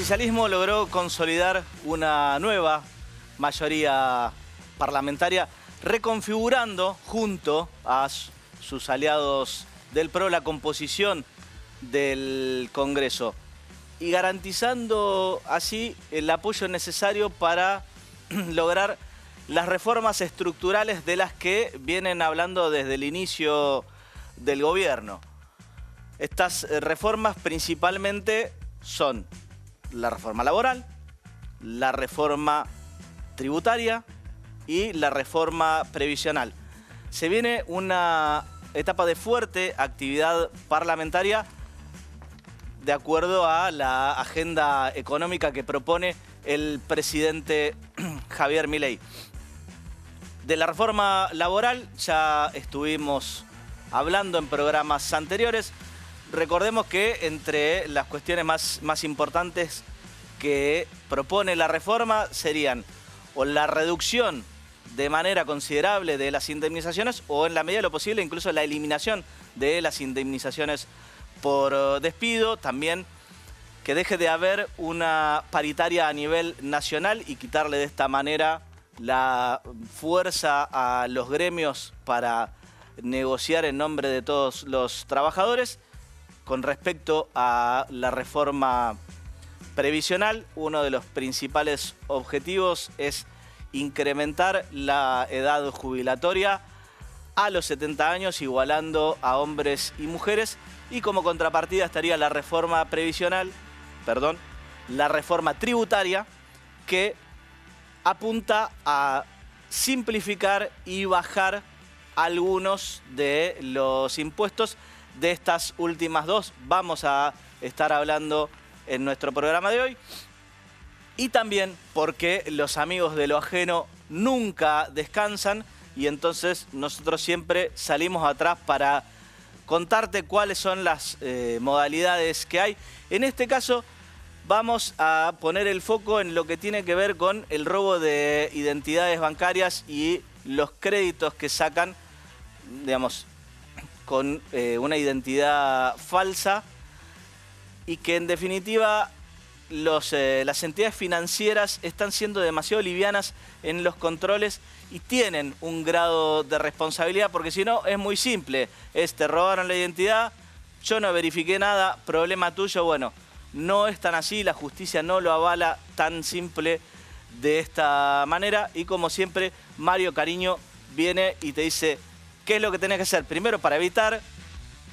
oficialismo logró consolidar una nueva mayoría parlamentaria, reconfigurando junto a sus aliados del PRO la composición del Congreso y garantizando así el apoyo necesario para lograr las reformas estructurales de las que vienen hablando desde el inicio del gobierno. Estas reformas principalmente son la reforma laboral, la reforma tributaria y la reforma previsional. Se viene una etapa de fuerte actividad parlamentaria de acuerdo a la agenda económica que propone el presidente Javier Milei. De la reforma laboral ya estuvimos hablando en programas anteriores. Recordemos que entre las cuestiones más importantes que propone la reforma serían o la reducción de manera considerable de las indemnizaciones o en la medida de lo posible incluso la eliminación de las indemnizaciones por despido, también que deje de haber una paritaria a nivel nacional y quitarle de esta manera la fuerza a los gremios para negociar en nombre de todos los trabajadores. Con respecto a la reforma previsional, uno de los principales objetivos es incrementar la edad jubilatoria a los 70 años, igualando a hombres y mujeres. Y como contrapartida estaría la reforma tributaria, que apunta a simplificar y bajar algunos de los impuestos. De estas últimas dos vamos a estar hablando en nuestro programa de hoy. Y también porque los amigos de lo ajeno nunca descansan y entonces nosotros siempre salimos atrás para contarte cuáles son las modalidades que hay. En este caso vamos a poner el foco en lo que tiene que ver con el robo de identidades bancarias y los créditos que sacan, digamos, con una identidad falsa y que en definitiva las entidades financieras están siendo demasiado livianas en los controles y tienen un grado de responsabilidad, porque si no es muy simple, te robaron la identidad, yo no verifiqué nada, problema tuyo. Bueno, no es tan así, la justicia no lo avala tan simple de esta manera y como siempre Mario Cariño viene y te dice qué es lo que tenés que hacer primero para evitar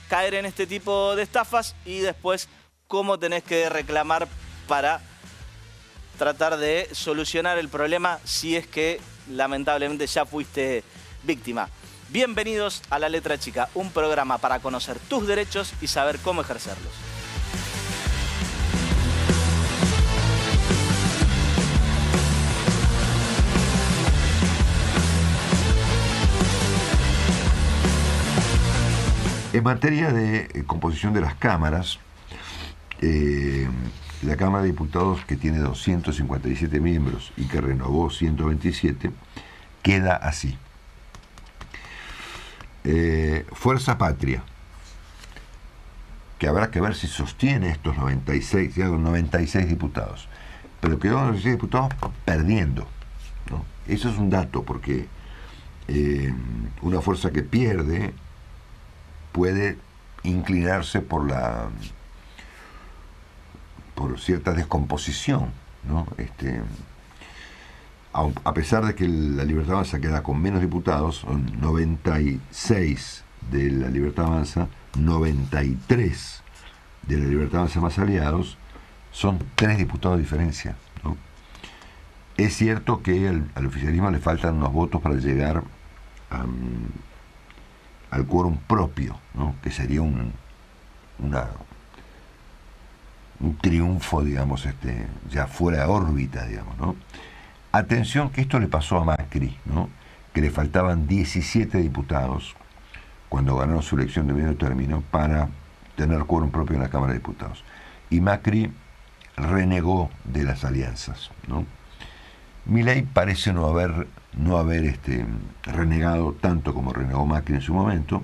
caer en este tipo de estafas y después cómo tenés que reclamar para tratar de solucionar el problema si es que lamentablemente ya fuiste víctima. Bienvenidos a La Letra Chica, un programa para conocer tus derechos y saber cómo ejercerlos. En materia de composición de las cámaras, la Cámara de Diputados, que tiene 257 miembros y que renovó 127, queda así. Fuerza Patria, que habrá que ver si sostiene estos 96 diputados, pero quedó 96 diputados perdiendo, ¿no? Eso es un dato, porque una fuerza que pierde puede inclinarse por cierta descomposición, ¿no? A pesar de que la Libertad Avanza queda con menos diputados, son 96 de la Libertad Avanza, 93 de la Libertad Avanza más aliados, son 3 diputados de diferencia, ¿no? Es cierto que al oficialismo le faltan unos votos para llegar al quórum propio, ¿no? Que sería un triunfo, digamos, ya fuera de órbita, digamos, ¿no? Atención que esto le pasó a Macri, ¿no? Que le faltaban 17 diputados cuando ganaron su elección de medio término para tener quórum propio en la Cámara de Diputados. Y Macri renegó de las alianzas, ¿no? Milei parece no haber renegado tanto como renegó Macri en su momento,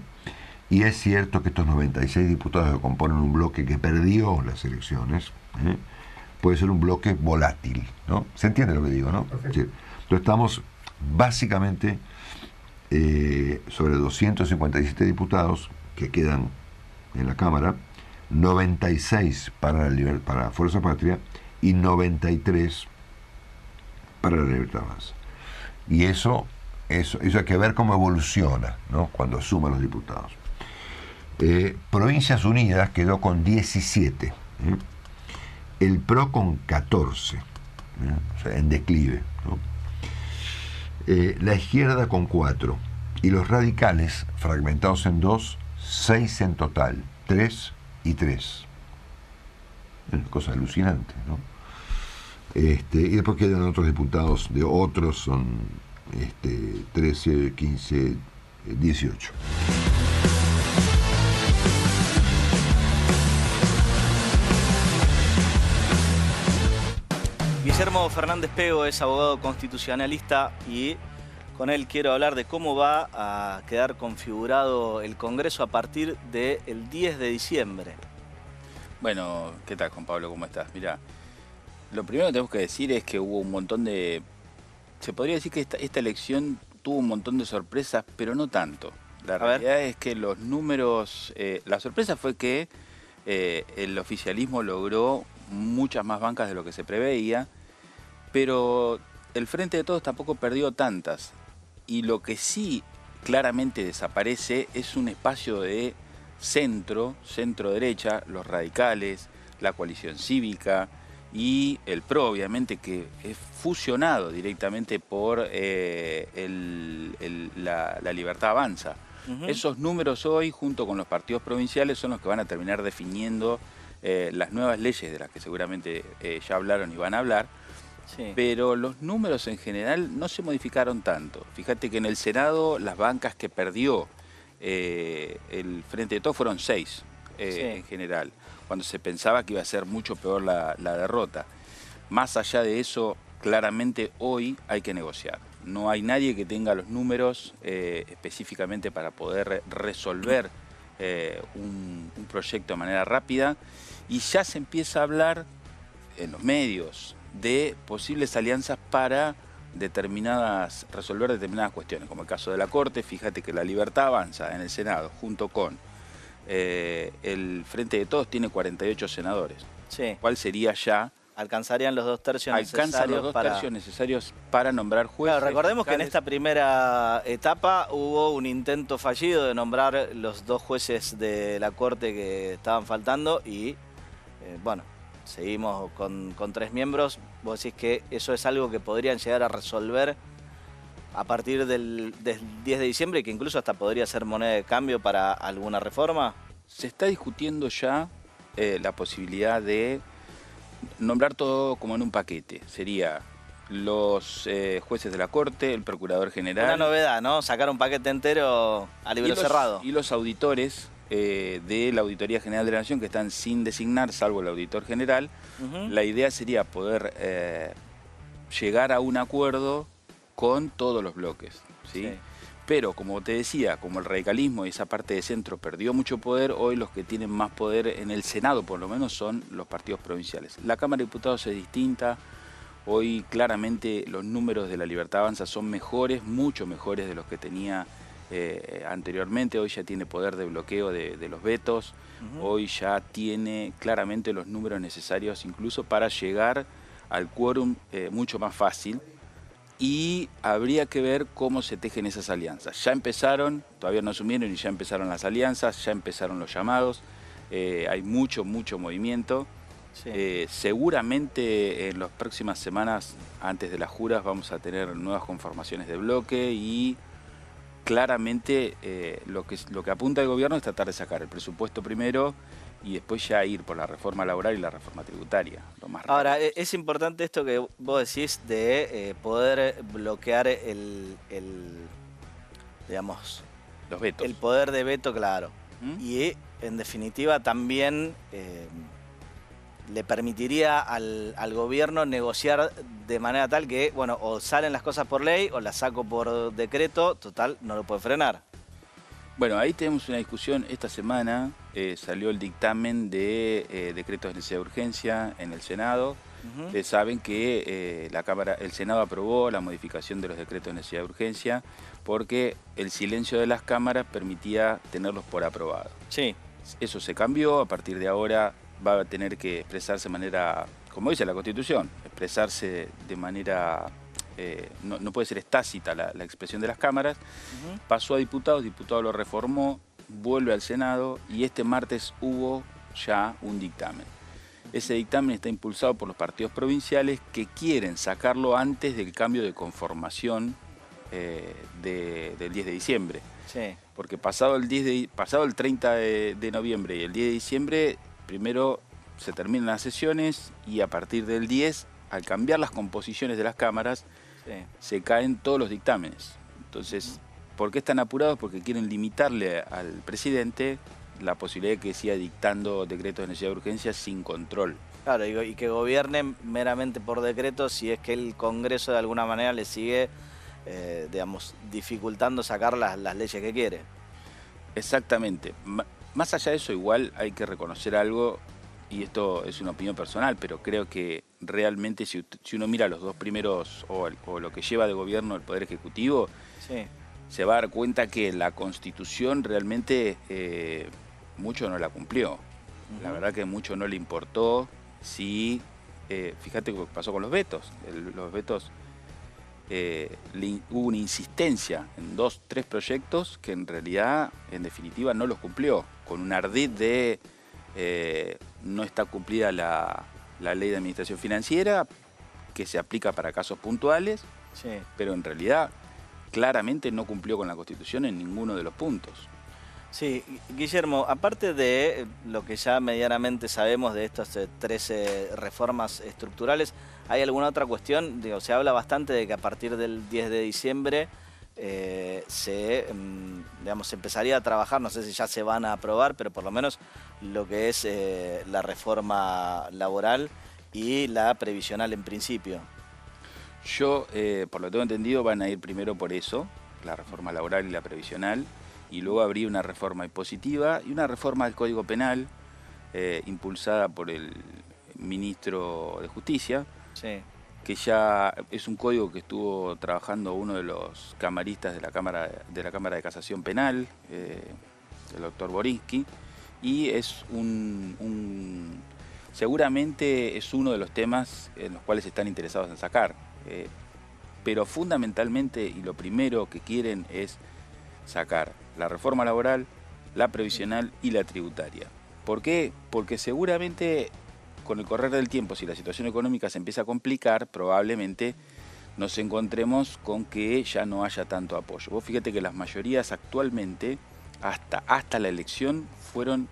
y es cierto que estos 96 diputados que componen un bloque que perdió las elecciones, puede ser un bloque volátil, ¿no? ¿Se entiende lo que digo, no? Sí. Entonces estamos básicamente sobre 257 diputados que quedan en la Cámara, 96 para Fuerza Patria y 93 para la Libertad Avanza. Y eso hay que ver cómo evoluciona, ¿no? Cuando suman los diputados. Provincias Unidas quedó con 17, el PRO con 14, o sea, en declive, ¿no? La izquierda con 4 y los radicales, fragmentados en 2, 6 en total, 3 y 3. Una cosa alucinante, ¿no? Y después quedan otros diputados de otros, son 13, 15, 18. Guillermo Fernández Pego es abogado constitucionalista y con él quiero hablar de cómo va a quedar configurado el Congreso a partir del 10 de diciembre. Bueno, ¿qué tal, Juan Pablo? ¿Cómo estás? Mirá, lo primero que tenemos que decir es que hubo un montón de... Se podría decir que esta elección tuvo un montón de sorpresas, pero no tanto. La realidad es que los números... la sorpresa fue que el oficialismo logró muchas más bancas de lo que se preveía, pero el Frente de Todos tampoco perdió tantas. Y lo que sí claramente desaparece es un espacio de centro-derecha, los radicales, la coalición cívica y el PRO, obviamente, que es fusionado directamente por la Libertad Avanza. Esos números hoy, junto con los partidos provinciales, son los que van a terminar definiendo las nuevas leyes de las que seguramente ya hablaron y van a hablar. Sí. Pero los números en general no se modificaron tanto. Fíjate que en el Senado las bancas que perdió el Frente de Todos fueron 6 sí, en general, cuando se pensaba que iba a ser mucho peor la derrota. Más allá de eso, claramente hoy hay que negociar. No hay nadie que tenga los números específicamente para poder resolver un proyecto de manera rápida, y ya se empieza a hablar en los medios de posibles alianzas para resolver determinadas cuestiones, como el caso de la Corte. Fíjate que la Libertad Avanza en el Senado, junto con el Frente de Todos, tiene 48 senadores. Sí. ¿Cuál sería ya? Alcanzarían los 2 tercios necesarios. Alcanzan los 2 tercios necesarios para nombrar jueces. Claro, recordemos que en esta primera etapa hubo un intento fallido de nombrar los 2 jueces de la Corte que estaban faltando y, bueno, seguimos con 3 miembros. ¿Vos decís que eso es algo que podrían llegar a resolver a partir del 10 de diciembre y que incluso hasta podría ser moneda de cambio para alguna reforma? Se está discutiendo ya la posibilidad de nombrar todo como en un paquete. Sería los jueces de la Corte, el Procurador General... Una novedad, ¿no? Sacar un paquete entero a libro cerrado. Y los auditores de la Auditoría General de la Nación, que están sin designar, salvo el auditor general. La idea sería poder llegar a un acuerdo con todos los bloques, ¿sí? Sí. Pero, como te decía, como el radicalismo y esa parte de centro perdió mucho poder, hoy los que tienen más poder en el Senado, por lo menos, son los partidos provinciales. La Cámara de Diputados es distinta. Hoy claramente los números de la Libertad Avanza son mejores, mucho mejores de los que tenía anteriormente. Hoy ya tiene poder de bloqueo de los vetos. Hoy ya tiene claramente los números necesarios incluso para llegar al quórum mucho más fácil. Y habría que ver cómo se tejen esas alianzas. Ya empezaron, todavía no asumieron, y ya empezaron las alianzas, ya empezaron los llamados. Hay mucho movimiento. Sí. Seguramente en las próximas semanas, antes de las juras, vamos a tener nuevas conformaciones de bloque, y claramente lo que apunta el gobierno es tratar de sacar el presupuesto primero y después ya ir por la reforma laboral y la reforma tributaria, lo más rápido. Ahora, es importante esto que vos decís de poder bloquear digamos, los vetos. El poder de veto, claro. Y en definitiva también le permitiría al gobierno negociar de manera tal que, bueno, o salen las cosas por ley o las saco por decreto, total, no lo puede frenar. Bueno, ahí tenemos una discusión. Esta semana salió el dictamen de decretos de necesidad de urgencia en el Senado. Ustedes saben que el Senado aprobó la modificación de los decretos de necesidad de urgencia porque el silencio de las cámaras permitía tenerlos por aprobado. Sí. Eso se cambió, a partir de ahora va a tener que expresarse de manera, como dice la Constitución, expresarse de manera, no puede ser tácita la expresión de las cámaras. Pasó a diputados lo reformó, vuelve al Senado y este martes hubo ya un dictamen. Ese dictamen está impulsado por los partidos provinciales que quieren sacarlo antes del cambio de conformación del 10 de diciembre. Sí. Porque pasado el 30 de noviembre y el 10 de diciembre, primero se terminan las sesiones y a partir del 10, al cambiar las composiciones de las cámaras, Sí. se caen todos los dictámenes. Entonces, ¿por qué están apurados? Porque quieren limitarle al presidente la posibilidad de que siga dictando decretos de necesidad de urgencia sin control. Claro, y que gobiernen meramente por decreto si es que el Congreso de alguna manera le sigue, digamos, dificultando sacar las leyes que quiere. Exactamente. Más allá de eso, igual hay que reconocer algo, y esto es una opinión personal, pero creo que realmente si uno mira los dos primeros, o lo que lleva de gobierno el Poder Ejecutivo, Sí. se va a dar cuenta que la Constitución realmente mucho no la cumplió. La verdad que mucho no le importó. Sí, fíjate lo que pasó con los vetos. Los vetos, hubo una insistencia en 2, 3 proyectos que en realidad, en definitiva, no los cumplió. Con un ardid de no está cumplida la ley de administración financiera, que se aplica para casos puntuales, Sí. pero en realidad claramente no cumplió con la Constitución en ninguno de los puntos. Sí, Guillermo, aparte de lo que ya medianamente sabemos de estas 13 reformas estructurales, ¿hay alguna otra cuestión? Digo, se habla bastante de que a partir del 10 de diciembre digamos, se empezaría a trabajar, no sé si ya se van a aprobar, pero por lo menos lo que es la reforma laboral y la previsional en principio. Yo, por lo que tengo entendido, van a ir primero por eso, la reforma laboral y la previsional, y luego habría una reforma impositiva y una reforma del Código Penal impulsada por el ministro de Justicia, Sí. que ya es un código que estuvo trabajando uno de los camaristas de la Cámara de Casación Penal, el doctor Borinsky, y es seguramente es uno de los temas en los cuales están interesados en sacar. Pero fundamentalmente, y lo primero que quieren es sacar la reforma laboral, la previsional y la tributaria. ¿Por qué? Porque seguramente con el correr del tiempo, si la situación económica se empieza a complicar, probablemente nos encontremos con que ya no haya tanto apoyo. Vos fíjate que las mayorías actualmente, hasta la elección, fueron...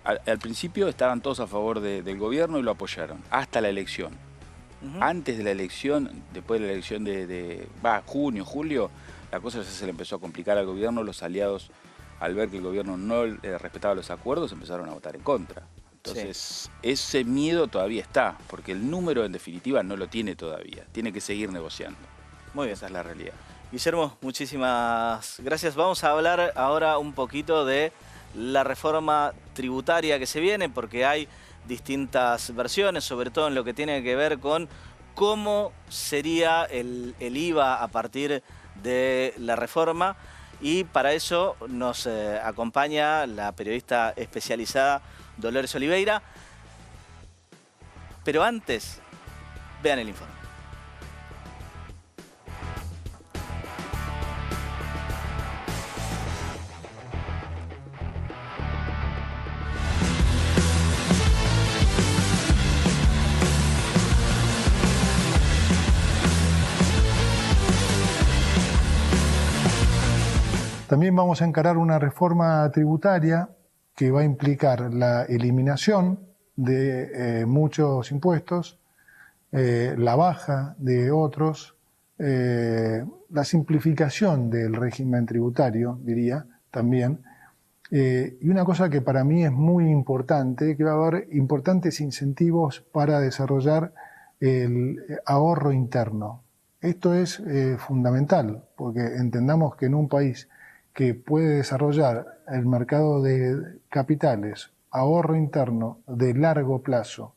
Al principio estaban todos a favor del gobierno y lo apoyaron, hasta la elección. Antes de la elección, después de la elección de junio, julio, la cosa ya se le empezó a complicar al gobierno. Los aliados, al ver que el gobierno no respetaba los acuerdos, empezaron a votar en contra. Entonces, ese miedo todavía está, porque el número en definitiva no lo tiene todavía. Tiene que seguir negociando. Muy bien. Esa es la realidad. Guillermo, muchísimas gracias. Vamos a hablar ahora un poquito de la reforma tributaria que se viene, porque hay distintas versiones, sobre todo en lo que tiene que ver con cómo sería el IVA a partir de la reforma. Y para eso nos acompaña la periodista especializada Dolores Oliveira. Pero antes, vean el informe. También vamos a encarar una reforma tributaria que va a implicar la eliminación de muchos impuestos, la baja de otros, la simplificación del régimen tributario, diría también, y una cosa que para mí es muy importante, que va a haber importantes incentivos para desarrollar el ahorro interno. Esto es fundamental, porque entendamos que en un país que puede desarrollar el mercado de capitales, ahorro interno de largo plazo,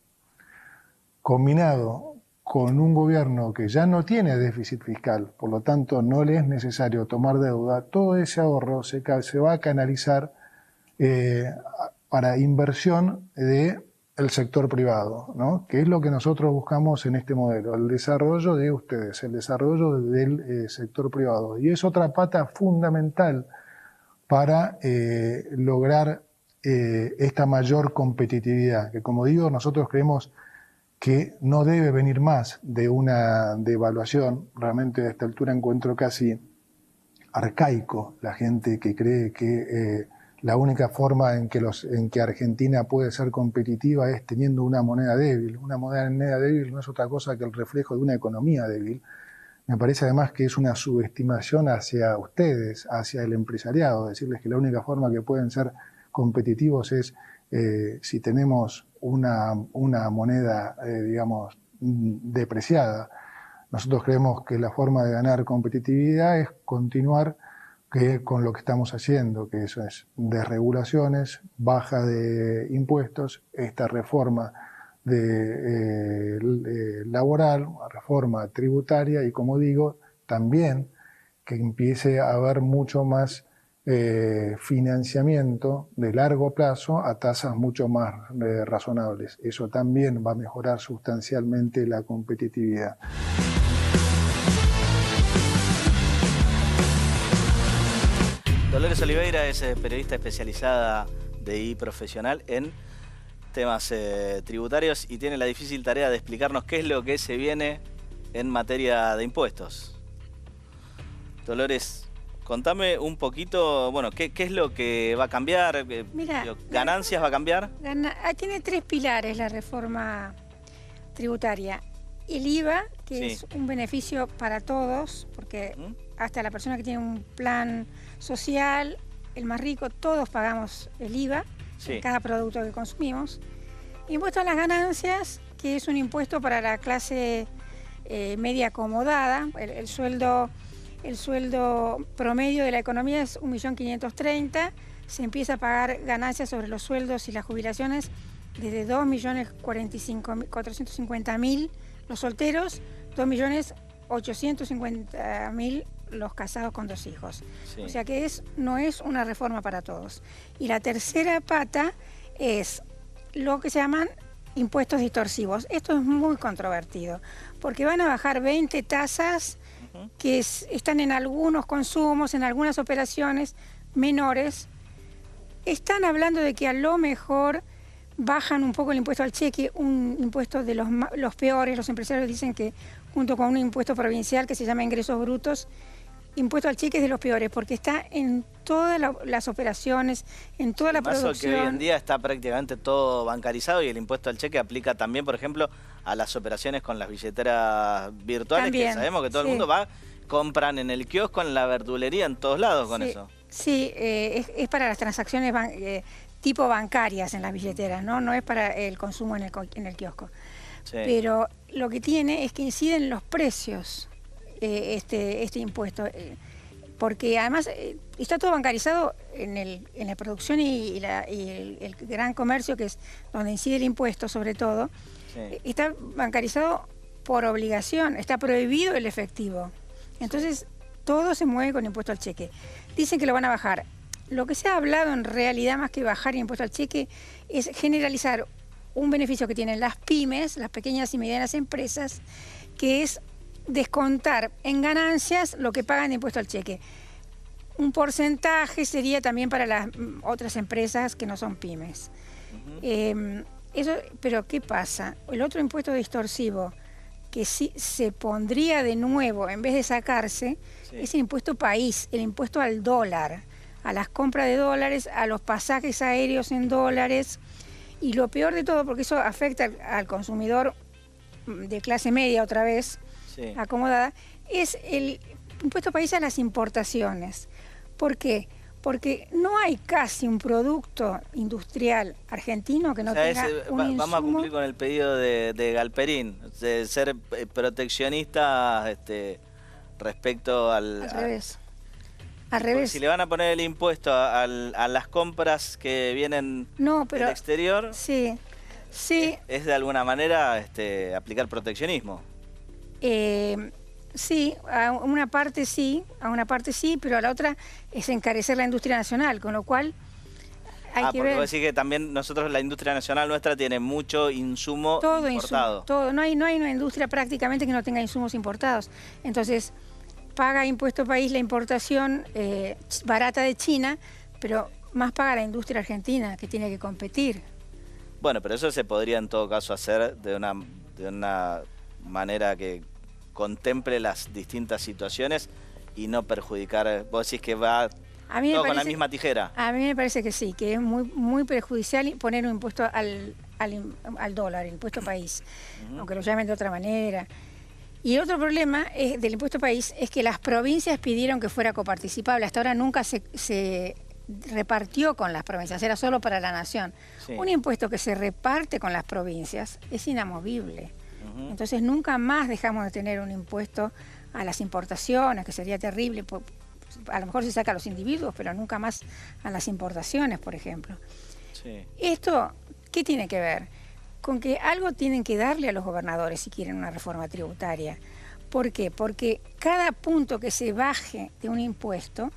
combinado con un gobierno que ya no tiene déficit fiscal, por lo tanto no le es necesario tomar deuda, todo ese ahorro se va a canalizar para inversión del sector privado, ¿no? Que es lo que nosotros buscamos en este modelo, el desarrollo de ustedes, el desarrollo del sector privado. Y es otra pata fundamental para lograr esta mayor competitividad, que como digo, nosotros creemos que no debe venir más de una devaluación. Realmente a esta altura encuentro casi arcaico la gente que cree que la única forma en que Argentina puede ser competitiva es teniendo una moneda débil. Una moneda débil no es otra cosa que el reflejo de una economía débil. Me parece además que es una subestimación hacia ustedes, hacia el empresariado, decirles que la única forma que pueden ser competitivos es si tenemos una moneda, digamos, depreciada. Nosotros creemos que la forma de ganar competitividad es continuar con lo que estamos haciendo, que eso es desregulaciones, baja de impuestos, esta reforma laboral, reforma tributaria y, como digo, también que empiece a haber mucho más financiamiento de largo plazo a tasas mucho más razonables. Eso también va a mejorar sustancialmente la competitividad. Dolores Oliveira es periodista especializada de I profesional en temas tributarios y tiene la difícil tarea de explicarnos qué es lo que se viene en materia de impuestos. Dolores, contame un poquito, bueno, ¿qué es lo que va a cambiar? Mira, ¿Ganancias va a cambiar? Tiene tres pilares la reforma tributaria. El IVA, que es un beneficio para todos, porque hasta la persona que tiene un plan social, el más rico, todos pagamos el IVA en cada producto que consumimos. Impuesto a las ganancias, que es un impuesto para la clase media acomodada. El sueldo promedio de la economía es 1.530.000. Se empieza a pagar ganancias sobre los sueldos y las jubilaciones desde 2.450.000 los solteros, 2.850.000 los casados con 2 hijos. O sea que no es una reforma para todos. Y la tercera pata es lo que se llaman impuestos distorsivos. Esto es muy controvertido, porque van a bajar 20 tasas que están en algunos consumos, en algunas operaciones menores. Están hablando de que a lo mejor bajan un poco el impuesto al cheque, un impuesto de los peores. Los empresarios dicen que junto con un impuesto provincial que se llama ingresos brutos, impuesto al cheque es de los peores, porque está en todas las operaciones, en toda la producción. Que hoy en día está prácticamente todo bancarizado y el impuesto al cheque aplica también, por ejemplo, a las operaciones con las billeteras virtuales, también, que sabemos que todo el mundo compran en el kiosco, en la verdulería, en todos lados con eso. Sí, es para las transacciones tipo bancarias en las billeteras, no es para el consumo en el kiosco. Pero lo que tiene es que incide en los precios este impuesto, porque además está todo bancarizado en la producción y el gran comercio, que es donde incide el impuesto sobre todo. Está bancarizado por obligación, está prohibido el efectivo. Entonces todo se mueve con impuesto al cheque. Dicen que lo van a bajar. Lo que se ha hablado en realidad, más que bajar el impuesto al cheque, es generalizar un beneficio que tienen las pymes, las pequeñas y medianas empresas, que es descontar en ganancias lo que pagan de impuesto al cheque. Un porcentaje sería también para las otras empresas que no son pymes. Pero ¿qué pasa? El otro impuesto distorsivo, que sí se pondría de nuevo, en vez de sacarse, es el impuesto país, el impuesto al dólar, a las compras de dólares, a los pasajes aéreos en dólares. Y lo peor de todo, porque eso afecta al consumidor de clase media otra vez, acomodada, es el impuesto país a las importaciones. ¿Por qué? Porque no hay casi un producto industrial argentino que no tenga un insumo. Vamos a cumplir con el pedido de Galperín, de ser proteccionista respecto al revés. Al revés. Si le van a poner el impuesto a las compras que vienen del exterior, Sí. Es de alguna manera aplicar proteccionismo. Sí, a una parte sí, pero a la otra es encarecer la industria nacional, con lo cual hay que porque ver. vos decís que también nosotros, la industria nacional nuestra, tiene mucho insumo importado. Todo, no hay una industria prácticamente que no tenga insumos importados. Entonces, paga impuesto país la importación barata de China, pero más paga la industria argentina, que tiene que competir. Bueno, pero eso se podría en todo caso hacer de una manera que contemple las distintas situaciones y no perjudicar. Vos decís que va todo con la misma tijera. A mí me parece que sí, que es muy perjudicial poner un impuesto al dólar, el impuesto país, aunque lo llamen de otra manera. Y otro problema del impuesto país es que las provincias pidieron que fuera coparticipable. Hasta ahora nunca se repartió con las provincias, era solo para la nación. Sí. Un impuesto que se reparte con las provincias es inamovible. Entonces nunca más dejamos de tener un impuesto a las importaciones, que sería terrible. A lo mejor se saca a los individuos, pero nunca más a las importaciones, por ejemplo. Sí. Esto, ¿qué tiene que ver? Con que algo tienen que darle a los gobernadores si quieren una reforma tributaria. ¿Por qué? Porque cada punto que se baje de un impuesto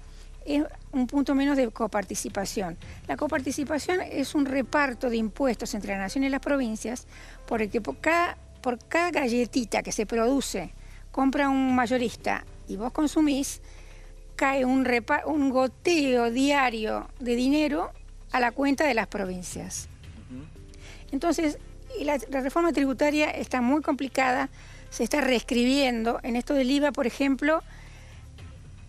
es un punto menos de coparticipación. La coparticipación es un reparto de impuestos entre la nación y las provincias, por el que por cada galletita que se produce, compra un mayorista y vos consumís, cae un goteo diario de dinero a la cuenta de las provincias. Entonces, la reforma tributaria está muy complicada, se está reescribiendo. En esto del IVA, por ejemplo,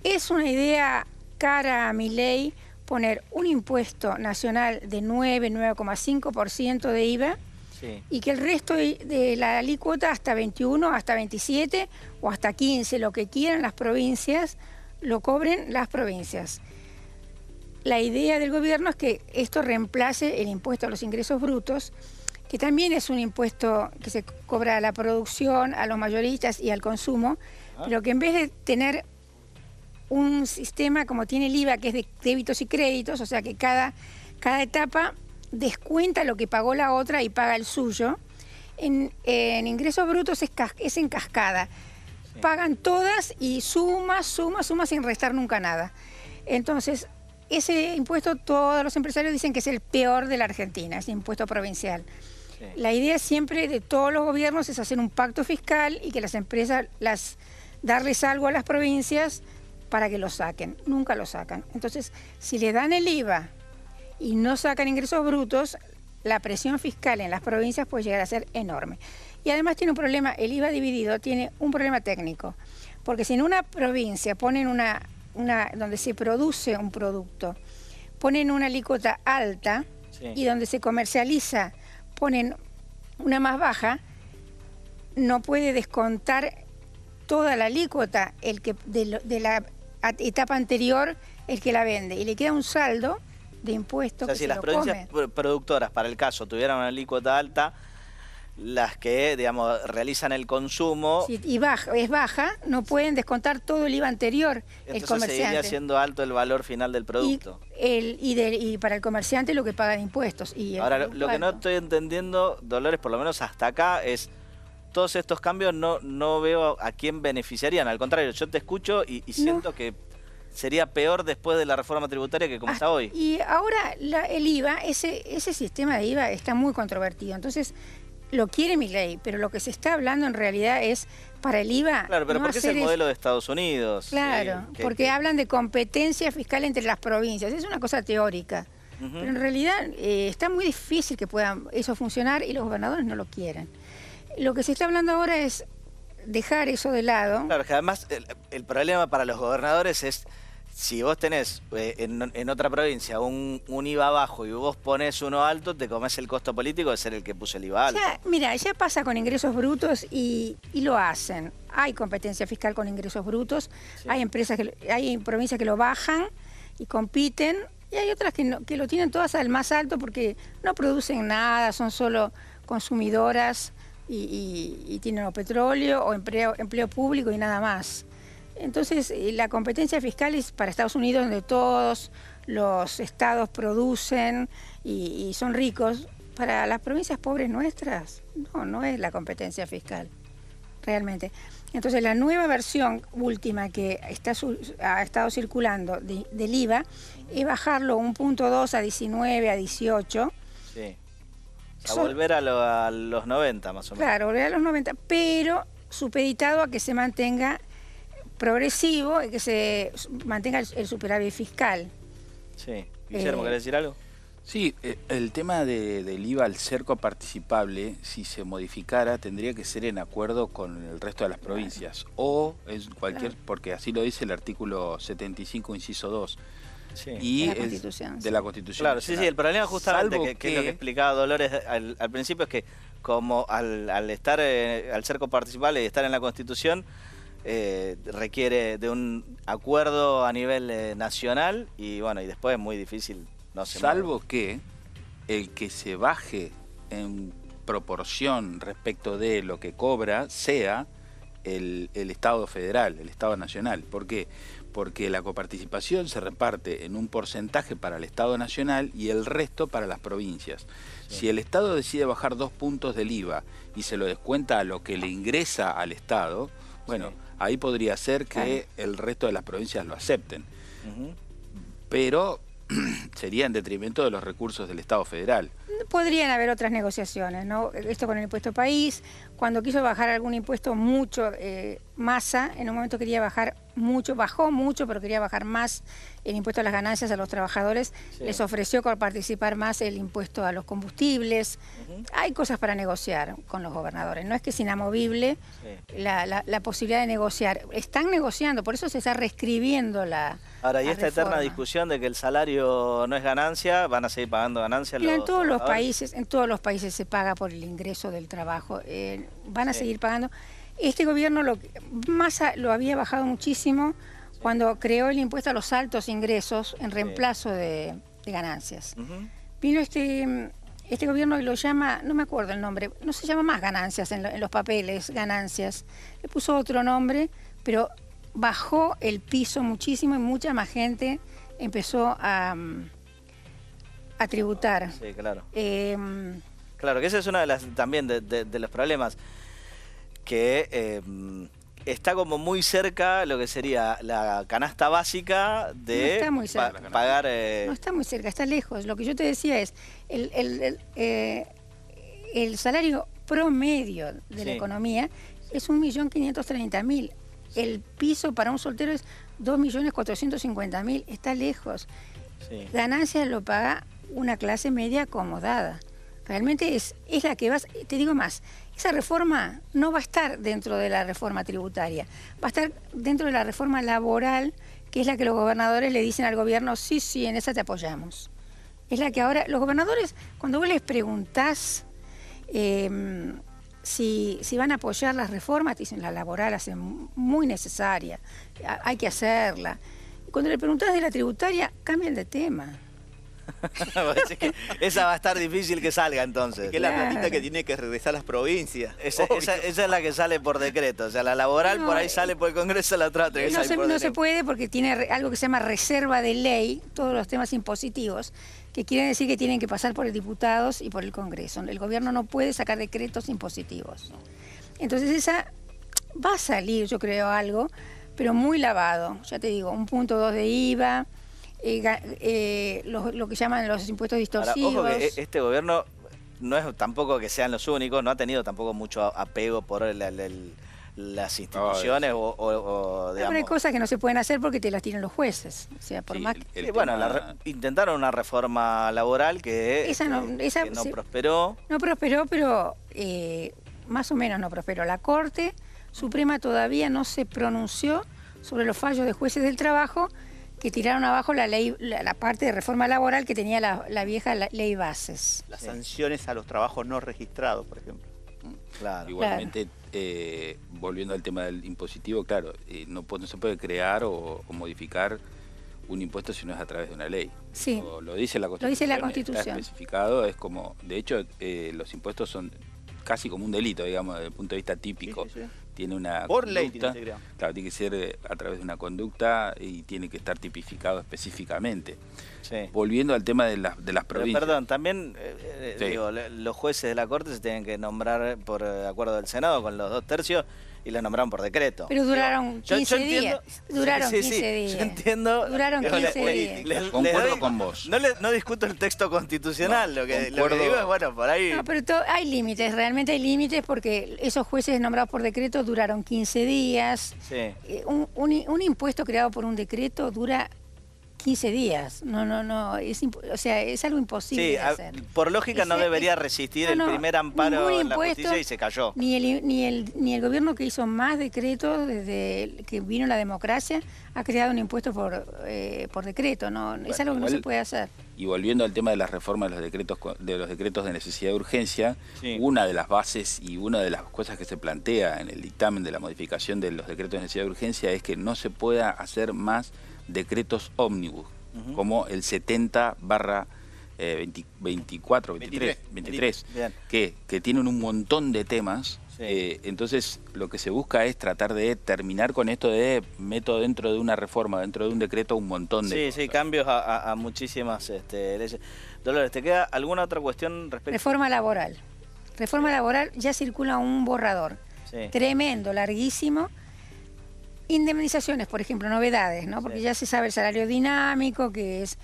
es una idea cara a Milei poner un impuesto nacional de 9,5% de IVA, sí, y que el resto de la alícuota hasta 21, hasta 27 o hasta 15, lo que quieran las provincias, lo cobren las provincias. La idea del gobierno es que esto reemplace el impuesto a los ingresos brutos, que también es un impuesto que se cobra a la producción, a los mayoristas y al consumo, pero que en vez de tener un sistema como tiene el IVA, que es de débitos y créditos, o sea que cada etapa descuenta lo que pagó la otra y paga el suyo, en ingresos brutos es en cascada. Sí. Pagan todas y suma sin restar nunca nada. Entonces, ese impuesto todos los empresarios dicen que es el peor de la Argentina, ese impuesto provincial. Sí. La idea siempre de todos los gobiernos es hacer un pacto fiscal y que las empresas, darles algo a las provincias para que lo saquen. Nunca lo sacan. Entonces, si le dan el IVA y no sacan ingresos brutos, la presión fiscal en las provincias puede llegar a ser enorme. Y además tiene un problema, el IVA dividido tiene un problema técnico, porque si en una provincia ponen donde se produce un producto, ponen una alícuota alta, sí, y donde se comercializa ponen una más baja, no puede descontar toda la alícuota de la etapa anterior el que la vende, y le queda un saldo de impuestos. O sea, si las provincias productoras, para el caso, tuvieran una alícuota alta, las que, digamos, realizan el consumo... Sí, y es baja, no pueden descontar todo el IVA anterior. Entonces el comerciante seguiría siendo alto el valor final del producto. Y para el comerciante lo que paga de impuestos. Ahora, lo que no estoy entendiendo, Dolores, por lo menos hasta acá, es... Todos estos cambios no veo a quién beneficiarían. Al contrario, yo te escucho y siento que sería peor después de la reforma tributaria que como está hoy. Y ahora el IVA, ese sistema de IVA está muy controvertido. Entonces, lo quiere Milei, pero lo que se está hablando en realidad es para el IVA... Claro, pero porque es el modelo de Estados Unidos. Claro, porque hablan de competencia fiscal entre las provincias. Es una cosa teórica. Pero en realidad está muy difícil que pueda eso funcionar y los gobernadores no lo quieren. Lo que se está hablando ahora es dejar eso de lado. Claro, que además el problema para los gobernadores es, si vos tenés en otra provincia un IVA bajo y vos pones uno alto, te comés el costo político de ser el que puso el IVA alto. Ya pasa con ingresos brutos y lo hacen. Hay competencia fiscal con ingresos brutos, sí, hay provincias que lo bajan y compiten, y hay otras que lo tienen todas al más alto porque no producen nada, son solo consumidoras y tienen o petróleo o empleo público y nada más. Entonces, la competencia fiscal es para Estados Unidos, donde todos los estados producen y son ricos. para las provincias pobres nuestras, no es la competencia fiscal, realmente. Entonces la nueva versión última que ha estado circulando del IVA es bajarlo un punto 2 a 19, a 18. Sí. A volver a los 90 más o menos. Claro, volver a los 90, pero supeditado a que se mantenga progresivo y que se mantenga el superávit fiscal. Sí. Guillermo, ¿querés decir algo? Sí, el tema del IVA al ser coparticipable, si se modificara, tendría que ser en acuerdo con el resto de las provincias. O en cualquier, porque así lo dice el artículo 75, inciso 2. Sí. Y de la Constitución. De la Constitución. Claro, sí, el problema justamente, Salvo que es lo que explicaba Dolores al principio, es que como al estar, al ser coparticipable y estar en la Constitución, requiere de un acuerdo a nivel nacional y bueno, y después es muy difícil. No se Salvo mueve. que el que se baje en proporción respecto de lo que cobra sea el Estado federal, el Estado nacional. ¿Por qué? Porque la coparticipación se reparte en un porcentaje para el Estado nacional y el resto para las provincias. Sí. Si el Estado decide bajar 2 puntos del IVA y se lo descuenta a lo que le ingresa al Estado, bueno, sí, ahí podría ser que el resto de las provincias lo acepten. Pero sería en detrimento de los recursos del Estado federal. Podrían haber otras negociaciones, ¿no? Esto con el impuesto país, cuando quiso bajar algún impuesto mucho, Massa, en un momento quería bajar mucho, bajó mucho, pero quería bajar más el impuesto a las ganancias a los trabajadores, sí, les ofreció participar más el impuesto a los combustibles. Hay cosas para negociar con los gobernadores, no es que es inamovible, sí, la posibilidad de negociar. Están negociando, por eso se está reescribiendo la Ahora, y la esta reforma. Eterna discusión de que el salario no es ganancia, van a seguir pagando ganancias. Mira, en todos los países se paga por el ingreso del trabajo, van a sí, seguir pagando. Este gobierno Massa lo había bajado muchísimo cuando creó el impuesto a los altos ingresos en reemplazo de ganancias. Vino este gobierno y lo llama, no me acuerdo el nombre, no se llama más ganancias en los papeles, ganancias, le puso otro nombre, pero bajó el piso muchísimo y mucha más gente empezó a tributar. Sí, claro. Claro, que ese es uno también de los problemas, que está como muy cerca lo que sería la canasta básica de no está muy cerca. Pagar... No está muy cerca, está lejos. Lo que yo te decía es, el salario promedio de la economía es 1.530.000. El piso para un soltero es 2.450.000, está lejos. Sí. Ganancias lo paga una clase media acomodada. Realmente es la que vas, te digo más, esa reforma no va a estar dentro de la reforma tributaria, va a estar dentro de la reforma laboral, que es la que los gobernadores le dicen al gobierno, sí, en esa te apoyamos. Es la que ahora, los gobernadores, cuando vos les preguntás si van a apoyar las reformas, te dicen la laboral es muy necesaria, hay que hacerla. Cuando le preguntás de la tributaria, cambian de tema. Que esa va a estar difícil que salga entonces. Que es la platita que tiene que regresar a las provincias. Esa es la que sale por decreto. O sea, la laboral por ahí sale por el Congreso, la otra que sale por no se puede porque tiene algo que se llama reserva de ley, todos los temas impositivos, que quieren decir que tienen que pasar por los diputados y por el Congreso. El gobierno no puede sacar decretos impositivos. Entonces esa va a salir, yo creo, algo, pero muy lavado. Ya te digo, 1.2 de IVA, lo que llaman los impuestos distorsivos. Ahora, ojo que este gobierno no es tampoco que sean los únicos, no ha tenido tampoco mucho apego por las instituciones digamos... Hay cosas que no se pueden hacer porque te las tiran los jueces. O sea, por más que... Bueno, intentaron una reforma laboral que no prosperó. No prosperó, pero más o menos no prosperó. La Corte Suprema todavía no se pronunció sobre los fallos de jueces del trabajo que tiraron abajo la ley, la parte de reforma laboral que tenía la vieja ley bases. Las sanciones a los trabajos no registrados, por ejemplo. Claro. Igualmente, volviendo al tema del impositivo, claro, no se puede crear o modificar un impuesto si no es a través de una ley. Sí. Lo dice la Constitución. Lo dice la Constitución. Está especificado, es como, de hecho, los impuestos son casi como un delito, digamos, desde el punto de vista típico. Sí. tiene una Por conducta, ley tiene que ser creado. claro, tiene que ser a través de una conducta y tiene que estar tipificado específicamente. Sí. Volviendo al tema de las Pero, provincias. perdón, también Sí. digo, los jueces de la Corte se tienen que nombrar por acuerdo del Senado con los 2/3 y los nombraron por decreto. Pero duraron 15 días. Duraron 15 días. Yo entiendo. Duraron Pero 15 días. Concuerdo con vos. No discuto el texto constitucional, lo que concuerdo. digo es, bueno, por ahí... No, pero hay límites, realmente hay límites porque esos jueces nombrados por decreto duraron 15 días. Sí. Un impuesto creado por un decreto dura 15 días. No, o sea, es algo imposible Sí, de hacer. por lógica no debería resistir el primer amparo ningún en la impuesto, justicia y se cayó. Ni el gobierno que hizo más decretos desde que vino la democracia ha creado un impuesto por decreto. No, es algo que no se puede hacer. Y volviendo al tema de las reformas de los decretos de necesidad de urgencia, Sí. una de las bases y una de las cosas que se plantea en el dictamen de la modificación de los decretos de necesidad de urgencia es que no se pueda hacer más decretos ómnibus, como el 70/23, Bien. que tienen un montón de temas. Sí. Entonces lo que se busca es tratar de terminar con esto de meto dentro de una reforma, dentro de un decreto, un montón de Sí, cosas. sí, cambios a muchísimas leyes. Dolores, ¿te queda alguna otra cuestión respecto? Reforma laboral. Reforma laboral, ya circula un borrador. Sí. Tremendo, larguísimo. Indemnizaciones, por ejemplo, novedades, ¿no? Porque Sí. ya se sabe el salario dinámico, que es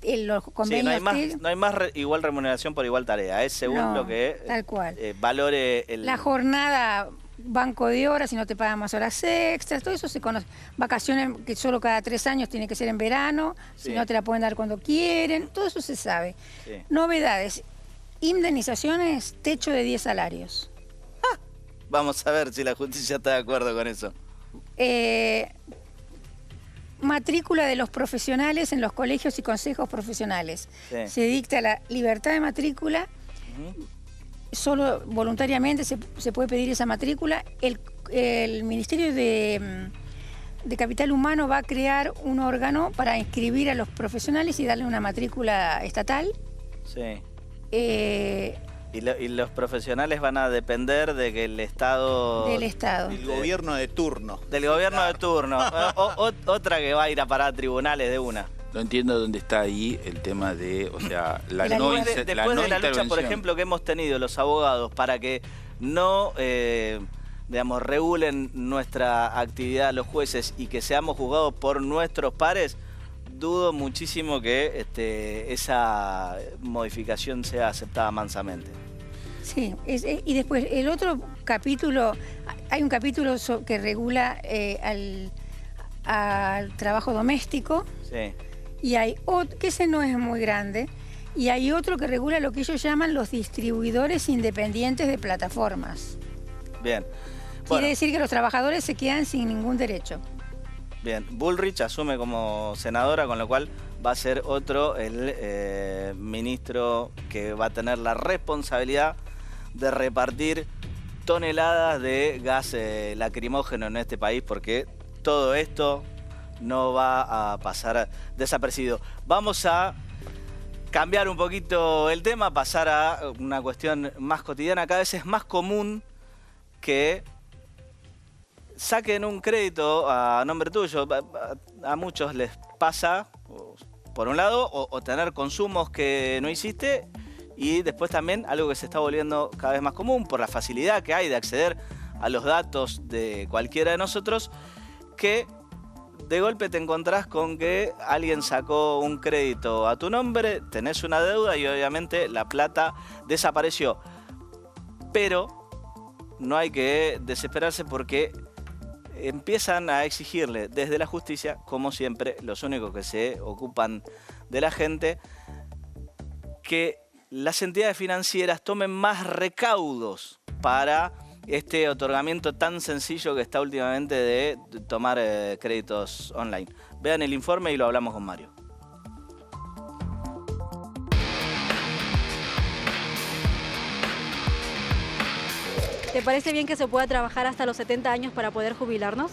los Sí, convenios. no hay más igual remuneración por igual tarea, es según No, lo que tal cual. valore el... La jornada, banco de horas, si no te pagan más horas extras, todo eso se conoce. Vacaciones que solo cada 3 años tiene que ser en verano, Sí. si no te la pueden dar cuando quieren, todo eso se sabe. Sí. Novedades, indemnizaciones, techo de 10 salarios. Vamos a ver si la justicia está de acuerdo con eso. Matrícula de los profesionales en los colegios y consejos profesionales. Sí. Se dicta la libertad de matrícula, solo voluntariamente se puede pedir esa matrícula. El Ministerio de Capital Humano va a crear un órgano para inscribir a los profesionales y darle una matrícula estatal. Sí. Y los profesionales van a depender de que el Estado... Del Estado. El gobierno de turno. Del gobierno de turno. Otra que va a ir a parar a tribunales de una. No entiendo dónde está ahí el tema de, o sea, la La no, libertad. inse- Después no de la lucha, por intervención. ejemplo, que hemos tenido los abogados para que no, digamos, regulen nuestra actividad los jueces y que seamos juzgados por nuestros pares, dudo muchísimo que esa modificación sea aceptada mansamente. Sí, y después el otro capítulo, hay un capítulo que regula al trabajo doméstico. Sí. Y hay otro, que ese no es muy grande, y hay otro que regula lo que ellos llaman los distribuidores independientes de plataformas. Bien. Quiere Bueno, decir que los trabajadores se quedan sin ningún derecho. bien. Bullrich asume como senadora, con lo cual va a ser otro el ministro que va a tener la responsabilidad de repartir toneladas de gas lacrimógeno en este país, porque todo esto no va a pasar desapercibido. Vamos a cambiar un poquito el tema, pasar a una cuestión más cotidiana. Cada vez es más común que saquen un crédito a nombre tuyo. A muchos les pasa, por un lado, o tener consumos que no hiciste, y después también algo que se está volviendo cada vez más común por la facilidad que hay de acceder a los datos de cualquiera de nosotros, que de golpe te encontrás con que alguien sacó un crédito a tu nombre, tenés una deuda y obviamente la plata desapareció. Pero no hay que desesperarse porque empiezan a exigirle desde la justicia, como siempre, los únicos que se ocupan de la gente, que las entidades financieras tomen más recaudos para este otorgamiento tan sencillo que está últimamente de tomar créditos online. Vean el informe y lo hablamos con Mario. ¿Te parece bien que se pueda trabajar hasta los 70 años para poder jubilarnos?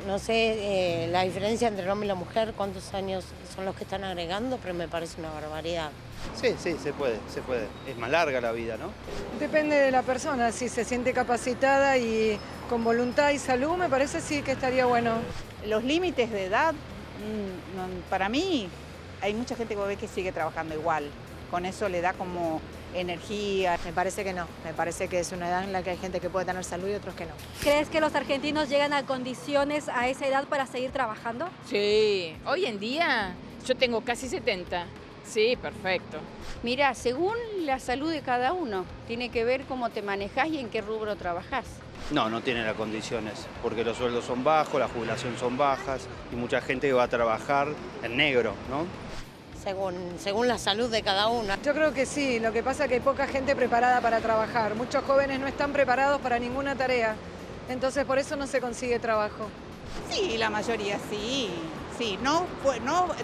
No sé la diferencia entre el hombre y la mujer, cuántos años son los que están agregando, pero me parece una barbaridad. Sí, se puede. Es más larga la vida, ¿no? Depende de la persona, si se siente capacitada y con voluntad y salud, me parece sí que estaría bueno. Los límites de edad, para mí, hay mucha gente que ve que sigue trabajando igual. Con eso le da como energía. Me parece que no. Me parece que es una edad en la que hay gente que puede tener salud y otros que no. ¿Crees que los argentinos llegan a condiciones a esa edad para seguir trabajando? Sí, hoy en día yo tengo casi 70. Sí, perfecto. Mira, según la salud de cada uno, tiene que ver cómo te manejás y en qué rubro trabajás. No, no tienen las condiciones, porque los sueldos son bajos, la jubilación son bajas y mucha gente va a trabajar en negro, ¿no? Según la salud de cada uno. Yo creo que sí, lo que pasa es que hay poca gente preparada para trabajar. Muchos jóvenes no están preparados para ninguna tarea, entonces por eso no se consigue trabajo. Sí, la mayoría sí. Sí, no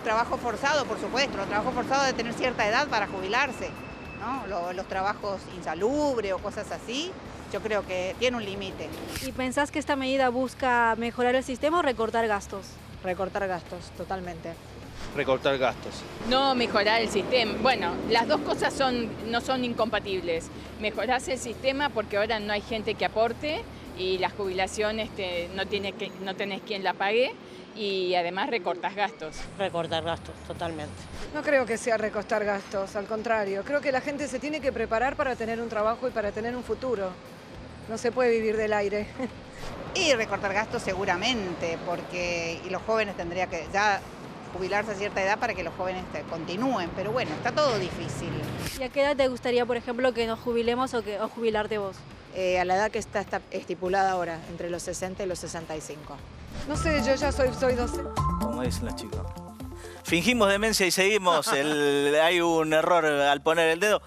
trabajo forzado, por supuesto, los trabajos forzados de tener cierta edad para jubilarse, ¿no? Los trabajos insalubres o cosas así, yo creo que tiene un límite. ¿Y pensás que esta medida busca mejorar el sistema o recortar gastos? Recortar gastos, totalmente. Recortar gastos. No mejorar el sistema. Bueno, las dos cosas no son incompatibles. Mejorás el sistema porque ahora no hay gente que aporte y la jubilación no tenés quien la pague. Y además recortas gastos. Recortar gastos, totalmente. No creo que sea recortar gastos, al contrario. Creo que la gente se tiene que preparar para tener un trabajo y para tener un futuro. No se puede vivir del aire. Y recortar gastos seguramente, porque los jóvenes tendrían que ya jubilarse a cierta edad para que los jóvenes continúen. Pero bueno, está todo difícil. ¿Y a qué edad te gustaría, por ejemplo, que nos jubilemos o jubilarte vos? A la edad que está estipulada ahora, entre los 60 y los 65. No sé, yo ya soy docente. Como dicen las chicas. Fingimos demencia y seguimos. Hay un error al poner el dedo.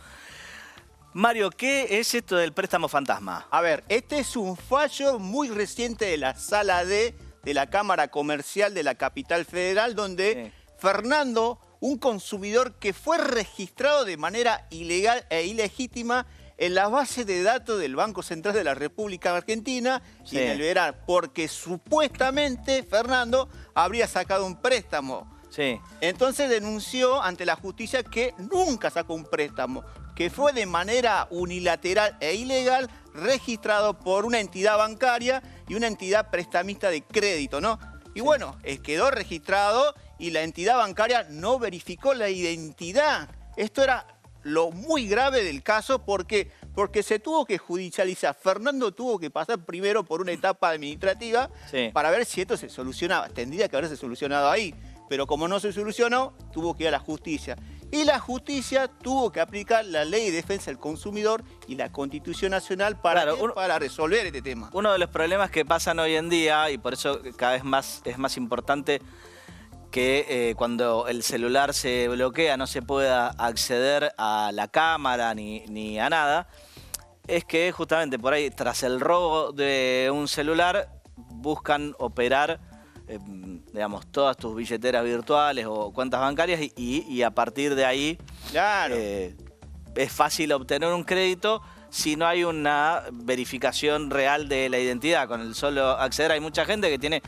Mario, ¿qué es esto del préstamo fantasma? A ver, este es un fallo muy reciente de la Sala D de la Cámara Comercial de la Capital Federal, donde Fernando, un consumidor que fue registrado de manera ilegal e ilegítima en la base de datos del Banco Central de la República Argentina y en el verano, porque supuestamente Fernando habría sacado un préstamo. Sí. Entonces denunció ante la justicia que nunca sacó un préstamo, que fue de manera unilateral e ilegal registrado por una entidad bancaria y una entidad prestamista de crédito, ¿no? Y bueno, quedó registrado y la entidad bancaria no verificó la identidad. Esto era lo muy grave del caso porque se tuvo que judicializar. Fernando tuvo que pasar primero por una etapa administrativa para ver si esto se solucionaba. Tendría que haberse solucionado ahí, pero como no se solucionó, tuvo que ir a la justicia. Y la justicia tuvo que aplicar la Ley de Defensa del Consumidor y la Constitución Nacional para resolver este tema. Uno de los problemas que pasan hoy en día, y por eso cada vez más es más importante que cuando el celular se bloquea no se pueda acceder a la cámara ni a nada, es que justamente por ahí, tras el robo de un celular, buscan operar digamos, todas tus billeteras virtuales o cuentas bancarias y a partir de ahí es fácil obtener un crédito si no hay una verificación real de la identidad. Con el solo acceder hay mucha gente que tiene...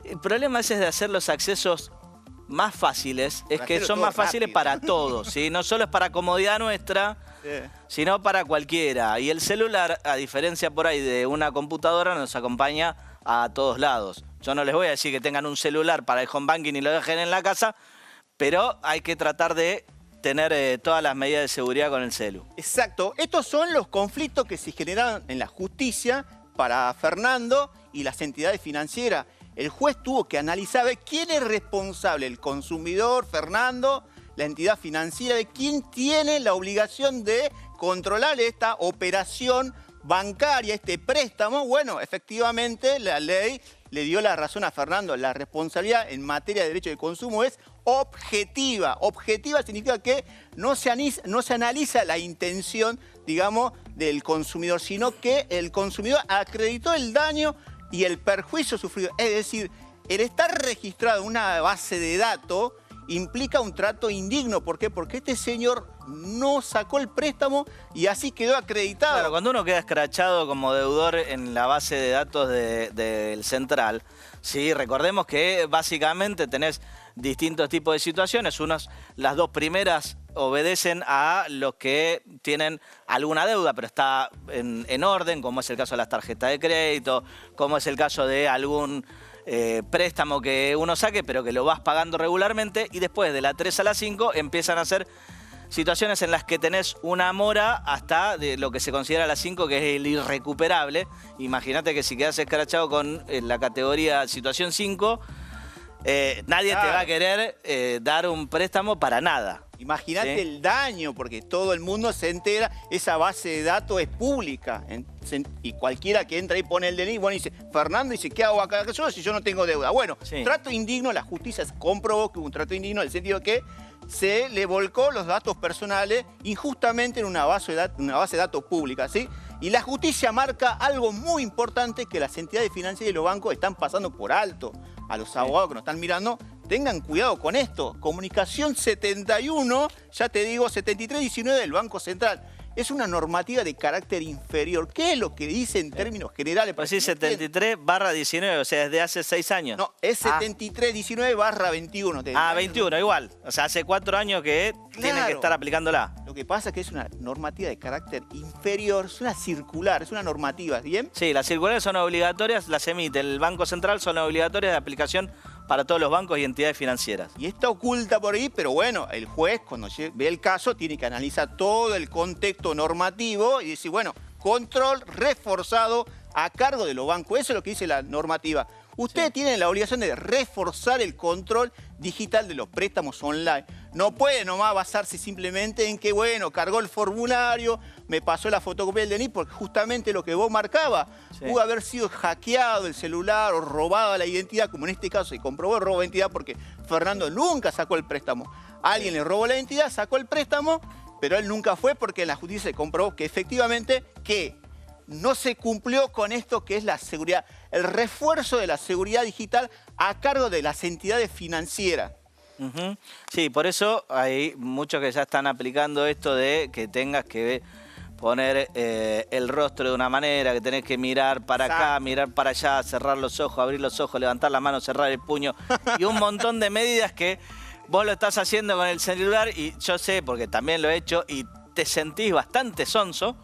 El problema ese es de hacer los accesos más fáciles, es que son más fáciles para todos, ¿sí? No solo es para comodidad nuestra, sino para cualquiera. Y el celular, a diferencia por ahí de una computadora, nos acompaña a todos lados. Yo no les voy a decir que tengan un celular para el home banking y lo dejen en la casa, pero hay que tratar de tener todas las medidas de seguridad con el celu. Exacto. Estos son los conflictos que se generaron en la justicia para Fernando y las entidades financieras. El juez tuvo que analizar quién es responsable, el consumidor, Fernando, la entidad financiera, de quién tiene la obligación de controlar esta operación bancaria, este préstamo. Bueno, efectivamente la ley le dio la razón a Fernando. La responsabilidad en materia de derecho de consumo es objetiva. Objetiva significa que no se analiza la intención, digamos, del consumidor, sino que el consumidor acreditó el daño y el perjuicio sufrido. Es decir, el estar registrado en una base de datos implica un trato indigno. ¿Por qué? Porque este señor no sacó el préstamo y así quedó acreditado. Claro, cuando uno queda escrachado como deudor en la base de datos del Central, sí, recordemos que básicamente tenés distintos tipos de situaciones. Las dos primeras obedecen a los que tienen alguna deuda, pero está en orden, como es el caso de las tarjetas de crédito, como es el caso de algún préstamo que uno saque, pero que lo vas pagando regularmente, y después de la 3 a la 5 empiezan a ser situaciones en las que tenés una mora hasta de lo que se considera la 5, que es el irrecuperable. Imagínate que si quedás escrachado con la categoría situación 5, nadie te va a querer dar un préstamo para nada. Imagínate el daño, porque todo el mundo se entera, esa base de datos es pública. Y cualquiera que entra y pone el DNI, bueno, dice, Fernando dice, ¿qué hago acá si yo no tengo deuda? Bueno, trato indigno, la justicia comprobó que hubo un trato indigno en el sentido que se le volcó los datos personales injustamente en una base de datos pública, ¿sí? Y la justicia marca algo muy importante que las entidades financieras y los bancos están pasando por alto. A los abogados que nos están mirando, tengan cuidado con esto. Comunicación 71, ya te digo, 7319 del Banco Central. Es una normativa de carácter inferior. ¿Qué es lo que dice en términos generales? Pues sí, 73/19, o sea, desde hace 6 años. No, es 7319/21. 21, igual. O sea, hace 4 años que tienen que estar aplicándola. Lo que pasa es que es una normativa de carácter inferior, es una circular, es una normativa, ¿bien? Sí, las circulares son obligatorias, las emite el Banco Central, son obligatorias de aplicación para todos los bancos y entidades financieras. Y está oculta por ahí, pero bueno, el juez cuando ve el caso tiene que analizar todo el contexto normativo y decir, bueno, control reforzado a cargo de los bancos. Eso es lo que dice la normativa. Ustedes tienen la obligación de reforzar el control digital de los préstamos online. No puede nomás basarse simplemente en que, bueno, cargó el formulario, me pasó la fotocopia del DNI, porque justamente lo que vos marcabas, pudo haber sido hackeado el celular o robado la identidad, como en este caso se comprobó el robo de identidad porque Fernando nunca sacó el préstamo. Alguien le robó la identidad, sacó el préstamo, pero él nunca fue porque en la justicia se comprobó que efectivamente no se cumplió con esto que es la seguridad, el refuerzo de la seguridad digital a cargo de las entidades financieras. Sí, por eso hay muchos que ya están aplicando esto de que tengas que poner el rostro de una manera, que tenés que mirar para acá, mirar para allá, cerrar los ojos, abrir los ojos, levantar la mano, cerrar el puño y un montón de medidas que vos lo estás haciendo con el celular y yo sé, porque también lo he hecho, y te sentís bastante sonso,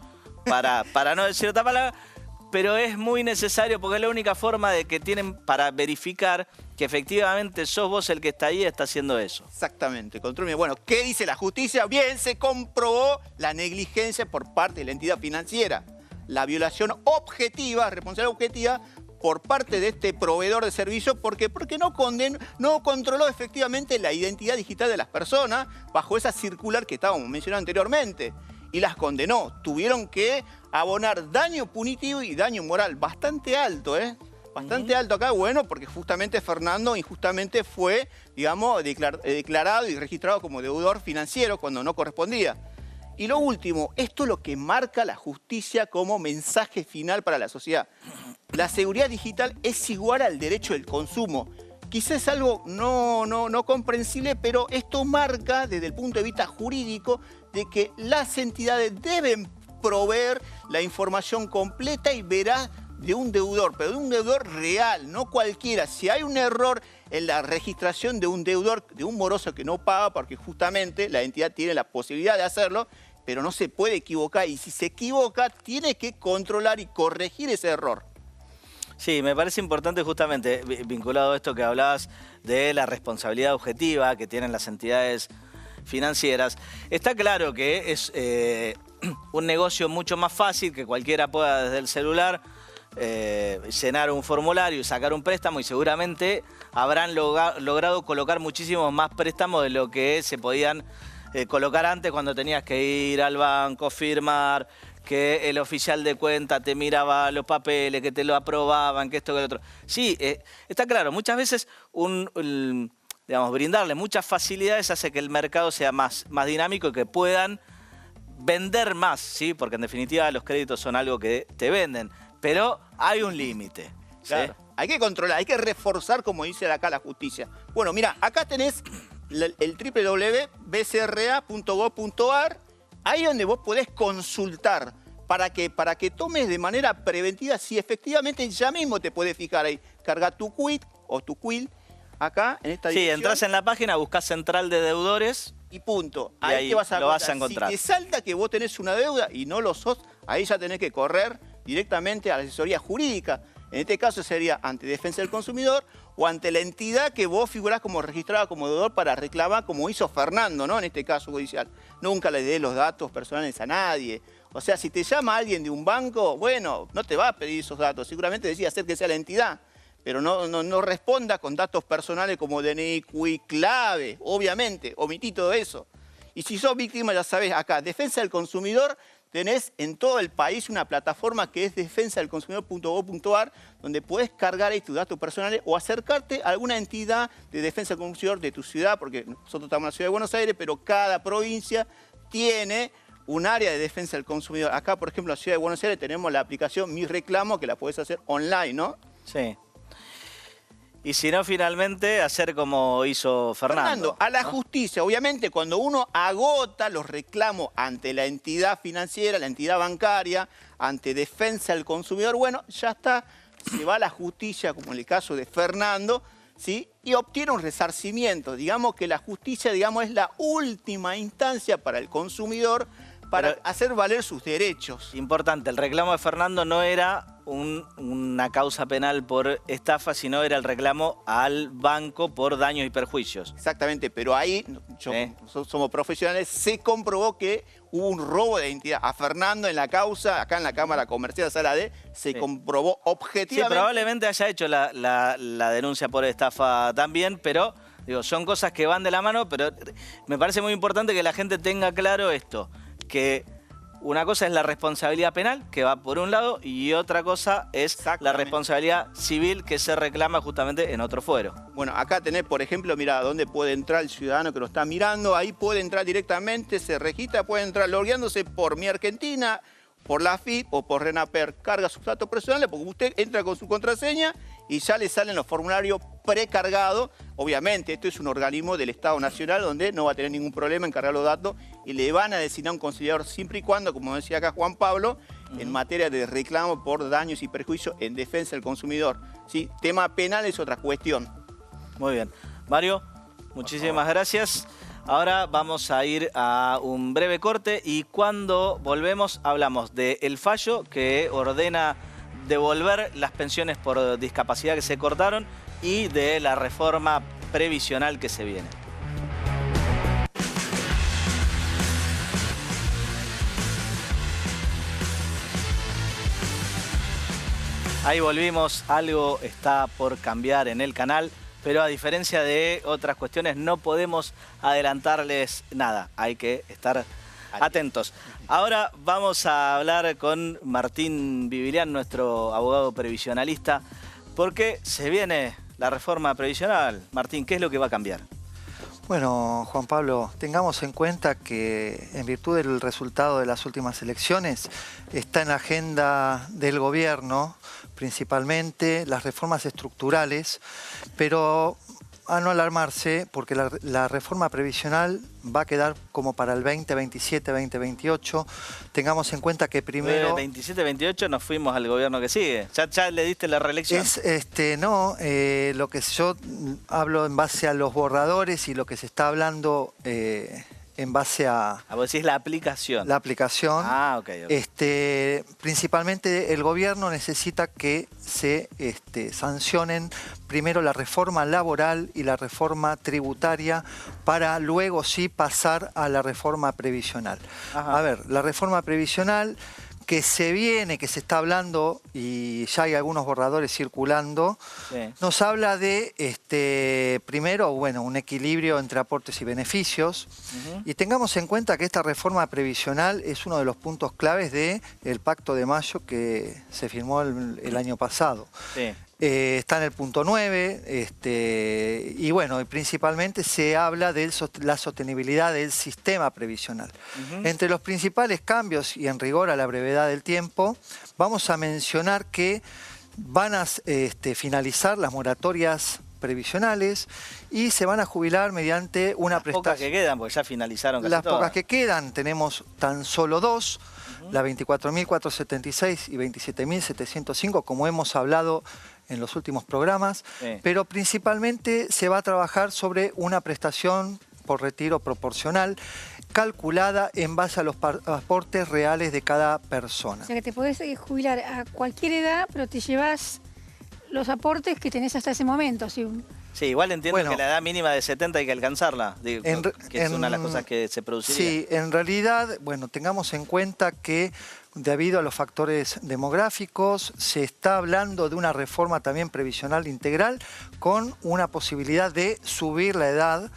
para no decir otra palabra, pero es muy necesario porque es la única forma de que tienen para verificar que efectivamente sos vos el que está ahí y está haciendo eso. Exactamente, control. Bueno, ¿qué dice la justicia? Bien, se comprobó la negligencia por parte de la entidad financiera, la violación objetiva, responsabilidad objetiva, por parte de este proveedor de servicios. ¿Por qué? Porque no controló efectivamente la identidad digital de las personas bajo esa circular que estábamos mencionando anteriormente. Y las condenó. Tuvieron que abonar daño punitivo y daño moral. Bastante alto, ¿eh? Bastante alto acá, bueno, porque justamente Fernando injustamente fue, digamos, declarado y registrado como deudor financiero cuando no correspondía. Y lo último, esto es lo que marca la justicia como mensaje final para la sociedad. La seguridad digital es igual al derecho del consumo. Quizás es algo no comprensible, pero esto marca desde el punto de vista jurídico de que las entidades deben proveer la información completa y veraz de un deudor, pero de un deudor real, no cualquiera. Si hay un error en la registración de un deudor, de un moroso que no paga, porque justamente la entidad tiene la posibilidad de hacerlo, pero no se puede equivocar. Y si se equivoca, tiene que controlar y corregir ese error. Sí, me parece importante justamente, vinculado a esto que hablabas de la responsabilidad objetiva que tienen las entidades financieras. Está claro que es un negocio mucho más fácil, que cualquiera pueda desde el celular llenar un formulario y sacar un préstamo, y seguramente habrán logrado colocar muchísimos más préstamos de lo que se podían colocar antes, cuando tenías que ir al banco, firmar, que el oficial de cuenta te miraba los papeles, que te lo aprobaban, que esto, que lo otro. Sí, está claro, muchas veces digamos, brindarle muchas facilidades hace que el mercado sea más dinámico y que puedan vender más, ¿sí? Porque en definitiva los créditos son algo que te venden, pero hay un límite. Claro. ¿Sí? Hay que controlar, hay que reforzar, como dice acá la justicia. Bueno, mira, acá tenés el www.bcra.gov.ar, ahí donde vos podés consultar para que tomes de manera preventiva si efectivamente ya mismo te podés fijar ahí. Carga tu quit o tu quill, acá en esta dirección. Sí, entras en la página, buscás Central de Deudores. Y punto. Y ahí te vas a lo vas a encontrar. Si te salta que vos tenés una deuda y no lo sos, ahí ya tenés que correr directamente a la asesoría jurídica. En este caso sería ante Defensa del Consumidor o ante la entidad que vos figurás como registrada como deudor para reclamar, como hizo Fernando, ¿no? En este caso judicial. Nunca le dé los datos personales a nadie. O sea, si te llama alguien de un banco, bueno, no te va a pedir esos datos. Seguramente decía acérquese a la entidad. Pero no responda con datos personales como DNI, CUI, clave, obviamente, omití todo eso. Y si sos víctima, ya sabés, acá, Defensa del Consumidor, tenés en todo el país una plataforma que es defensadelconsumidor.gov.ar, donde podés cargar ahí tus datos personales o acercarte a alguna entidad de defensa del consumidor de tu ciudad, porque nosotros estamos en la ciudad de Buenos Aires, pero cada provincia tiene un área de defensa del consumidor. Acá, por ejemplo, en la ciudad de Buenos Aires tenemos la aplicación Mi Reclamo, que la podés hacer online, ¿no? Sí. Y si no, finalmente, hacer como hizo Fernando. A la justicia. Obviamente, cuando uno agota los reclamos ante la entidad financiera, la entidad bancaria, ante Defensa del Consumidor, bueno, ya está, se va a la justicia, como en el caso de Fernando, ¿sí? Y obtiene un resarcimiento. Digamos que la justicia, digamos, es la última instancia para el consumidor para hacer valer sus derechos. Importante, el reclamo de Fernando no era una causa penal por estafa, sino era el reclamo al banco por daños y perjuicios. Exactamente, pero ahí, nosotros somos profesionales, se comprobó que hubo un robo de identidad. A Fernando en la causa, acá en la Cámara Comercial Sala D, se comprobó objetivamente. Sí, probablemente haya hecho la denuncia por estafa también, pero digo, son cosas que van de la mano, pero me parece muy importante que la gente tenga claro esto, que una cosa es la responsabilidad penal, que va por un lado, y otra cosa es la responsabilidad civil que se reclama justamente en otro fuero. Bueno, acá tenés, por ejemplo, mira, dónde puede entrar el ciudadano que lo está mirando. Ahí puede entrar directamente, se registra, puede entrar logueándose por Mi Argentina, por la AFIP o por RENAPER. Carga sus datos personales porque usted entra con su contraseña y ya le salen los formularios precargados. Obviamente, esto es un organismo del Estado Nacional donde no va a tener ningún problema en cargar los datos y le van a designar un conciliador siempre y cuando, como decía acá Juan Pablo, en materia de reclamo por daños y perjuicios en defensa del consumidor. ¿Sí? Tema penal es otra cuestión. Muy bien. Mario, muchísimas gracias. Ahora vamos a ir a un breve corte y cuando volvemos hablamos del fallo que ordena devolver las pensiones por discapacidad que se cortaron y de la reforma previsional que se viene. Ahí volvimos, algo está por cambiar en el canal, pero a diferencia de otras cuestiones no podemos adelantarles nada, hay que estar atentos. Ahora vamos a hablar con Martín Bibilián, nuestro abogado previsionalista, porque se viene la reforma previsional. Martín, ¿qué es lo que va a cambiar? Bueno, Juan Pablo, tengamos en cuenta que en virtud del resultado de las últimas elecciones está en la agenda del gobierno principalmente las reformas estructurales, pero a no alarmarse porque la reforma previsional va a quedar como para el 2027, 2028. Tengamos en cuenta que primero... 27, 28 nos fuimos al gobierno que sigue. ¿Ya le diste la reelección? No, lo que yo hablo en base a los borradores y lo que se está hablando en base a... Vos decís la aplicación. La aplicación. Ah, ok. Principalmente el gobierno necesita que se sancionen primero la reforma laboral y la reforma tributaria para luego sí pasar a la reforma previsional. Ajá. A ver, la reforma previsional que se viene, que se está hablando y ya hay algunos borradores circulando, nos habla de, primero, bueno, un equilibrio entre aportes y beneficios. Y tengamos en cuenta que esta reforma previsional es uno de los puntos claves del Pacto de Mayo que se firmó el año pasado. Sí. Está en el punto 9, y bueno, principalmente se habla de la sostenibilidad del sistema previsional. Entre los principales cambios, y en rigor a la brevedad del tiempo, vamos a mencionar que van a finalizar las moratorias previsionales y se van a jubilar mediante una prestación. Las pocas que quedan, porque ya finalizaron casi Las todas. pocas que quedan, tenemos tan solo dos, la 24.476 y 27.705, como hemos hablado en los últimos programas, pero principalmente se va a trabajar sobre una prestación por retiro proporcional calculada en base a los aportes reales de cada persona. O sea que te podés jubilar a cualquier edad, pero te llevas los aportes que tenés hasta ese momento. Sí, igual entiendo que la edad mínima de 70 hay que alcanzarla, digo, que es una de las cosas que se produciría. Sí, en realidad, bueno, tengamos en cuenta que debido a los factores demográficos se está hablando de una reforma también previsional integral con una posibilidad de subir la edad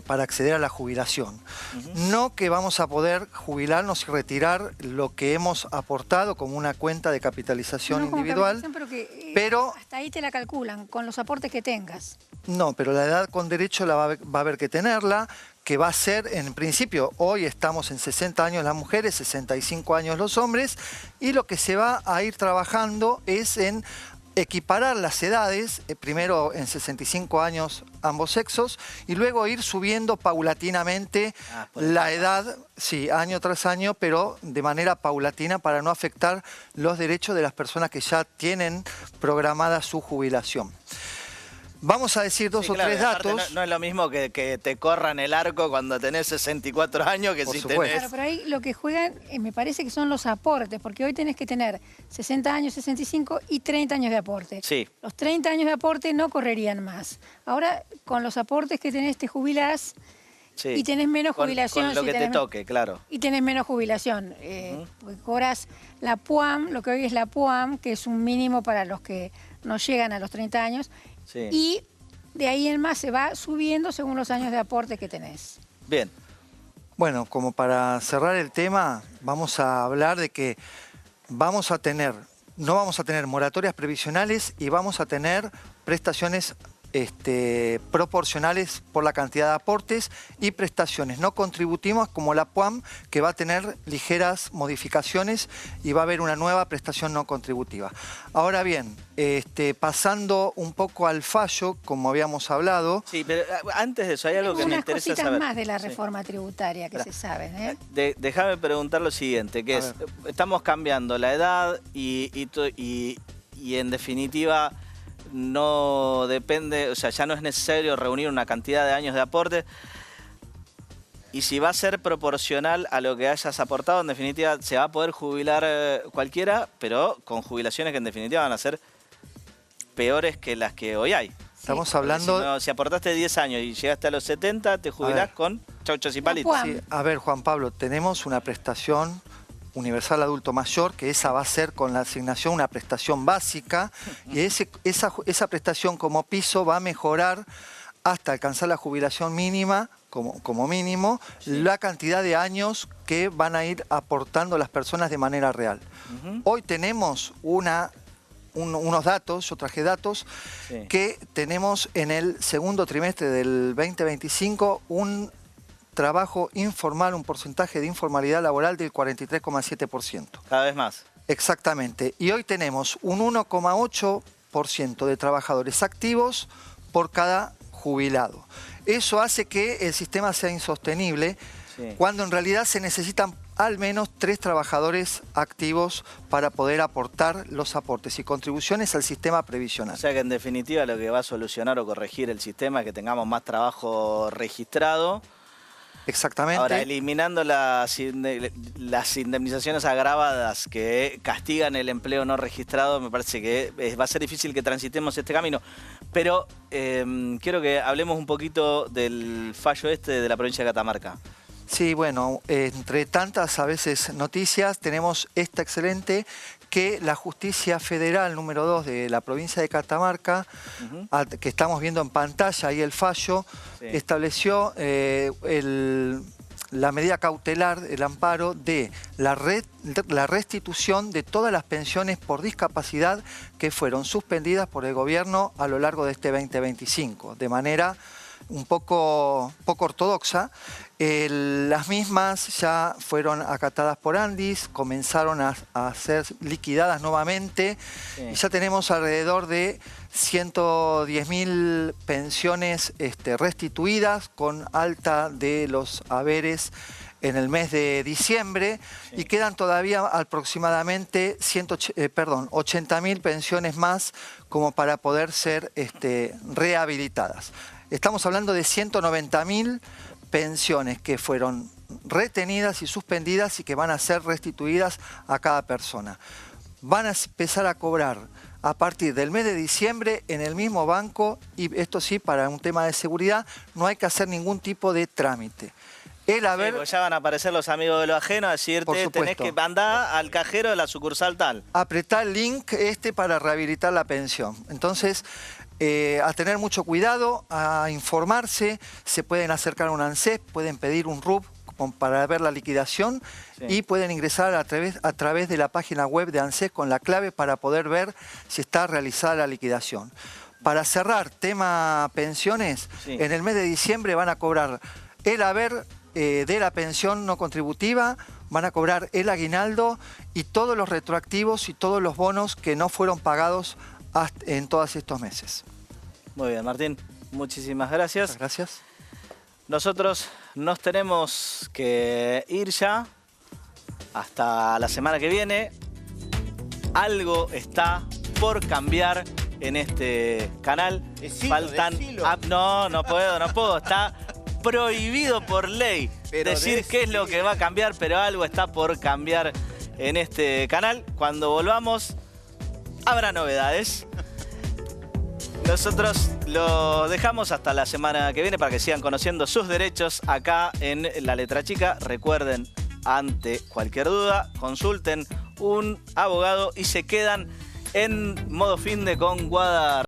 para acceder a la jubilación. No que vamos a poder jubilarnos y retirar lo que hemos aportado como una cuenta de capitalización individual, pero hasta ahí te la calculan, con los aportes que tengas. No, pero la edad con derecho va a haber que tenerla, que va a ser, en principio, hoy estamos en 60 años las mujeres, 65 años los hombres, y lo que se va a ir trabajando es en equiparar las edades, primero en 65 años ambos sexos, y luego ir subiendo paulatinamente la edad, sí, año tras año, pero de manera paulatina para no afectar los derechos de las personas que ya tienen programada su jubilación. Vamos a decir dos o tres datos. No es lo mismo que te corran el arco cuando tenés 64 años que si tenés... Claro, pero ahí lo que juegan, me parece que son los aportes, porque hoy tenés que tener 60 años, 65 y 30 años de aporte. Sí. Los 30 años de aporte no correrían más. Ahora, con los aportes que tenés, te jubilás y tenés menos jubilación. Con lo que te toque, claro. Y tenés menos jubilación. Porque cobras la PUAM, lo que hoy es la PUAM, que es un mínimo para los que no llegan a los 30 años. Sí. Y de ahí en más se va subiendo según los años de aporte que tenés. Bien. Bueno, como para cerrar el tema, vamos a hablar de que no vamos a tener moratorias previsionales y vamos a tener prestaciones proporcionales por la cantidad de aportes y prestaciones no contributivas como la PUAM, que va a tener ligeras modificaciones y va a haber una nueva prestación no contributiva. Ahora bien, pasando un poco al fallo, como habíamos hablado... Sí, pero antes de eso hay algo que me interesa saber. Unas cositas más de la reforma tributaria que se saben. Déjame preguntar lo siguiente, que es, estamos cambiando la edad y en definitiva... no depende, o sea, ya no es necesario reunir una cantidad de años de aporte. Y si va a ser proporcional a lo que hayas aportado, en definitiva se va a poder jubilar cualquiera, pero con jubilaciones que en definitiva van a ser peores que las que hoy hay. Estamos hablando... Si aportaste 10 años y llegaste a los 70, te jubilás con chauchos y palitos. Sí, a ver, Juan Pablo, tenemos una prestación universal adulto mayor, que esa va a ser con la asignación una prestación básica, y esa prestación como piso va a mejorar hasta alcanzar la jubilación mínima, como mínimo, la cantidad de años que van a ir aportando las personas de manera real. Hoy tenemos unos datos, yo traje datos, que tenemos en el segundo trimestre del 2025 un trabajo informal, un porcentaje de informalidad laboral del 43,7%. Cada vez más. Exactamente. Y hoy tenemos un 1,8% de trabajadores activos por cada jubilado. Eso hace que el sistema sea insostenible, cuando en realidad se necesitan al menos 3 trabajadores activos para poder aportar los aportes y contribuciones al sistema previsional. O sea que en definitiva lo que va a solucionar o corregir el sistema es que tengamos más trabajo registrado. Exactamente. Ahora, eliminando las indemnizaciones agravadas que castigan el empleo no registrado, me parece que va a ser difícil que transitemos este camino. Pero quiero que hablemos un poquito del fallo de la provincia de Catamarca. Sí, bueno, entre tantas a veces noticias, tenemos esta excelente, que la Justicia Federal número 2 de la provincia de Catamarca, que estamos viendo en pantalla ahí el fallo, estableció la medida cautelar, el amparo de la restitución de todas las pensiones por discapacidad que fueron suspendidas por el gobierno a lo largo de este 2025, de manera un poco ortodoxa. Las mismas ya fueron acatadas por Andis, comenzaron a ser liquidadas nuevamente y ya tenemos alrededor de 110.000 pensiones restituidas con alta de los haberes en el mes de diciembre, y quedan todavía aproximadamente 80.000 pensiones más como para poder ser rehabilitadas. Estamos hablando de 190.000 pensiones que fueron retenidas y suspendidas y que van a ser restituidas a cada persona. Van a empezar a cobrar a partir del mes de diciembre en el mismo banco, y esto sí, para un tema de seguridad, no hay que hacer ningún tipo de trámite. Pues ya van a aparecer los amigos de lo ajeno a decirte, tenés que andar al cajero de la sucursal tal. Apretá el link para rehabilitar la pensión. Entonces, a tener mucho cuidado, a informarse, se pueden acercar a un ANSES, pueden pedir un RUP para ver la liquidación, y pueden ingresar a través de la página web de ANSES con la clave para poder ver si está realizada la liquidación. Para cerrar tema pensiones, en el mes de diciembre van a cobrar el haber de la pensión no contributiva, van a cobrar el aguinaldo y todos los retroactivos y todos los bonos que no fueron pagados en todos estos meses. Muy bien, Martín, muchísimas gracias. Muchas gracias. Nosotros nos tenemos que ir ya hasta la semana que viene. Algo está por cambiar en este canal. Faltan... No puedo. Está prohibido por ley decir qué es lo que va a cambiar, pero algo está por cambiar en este canal. Cuando volvamos, habrá novedades. Nosotros los dejamos hasta la semana que viene para que sigan conociendo sus derechos acá en La Letra Chica. Recuerden, ante cualquier duda, consulten un abogado y se quedan en modo finde con Guada.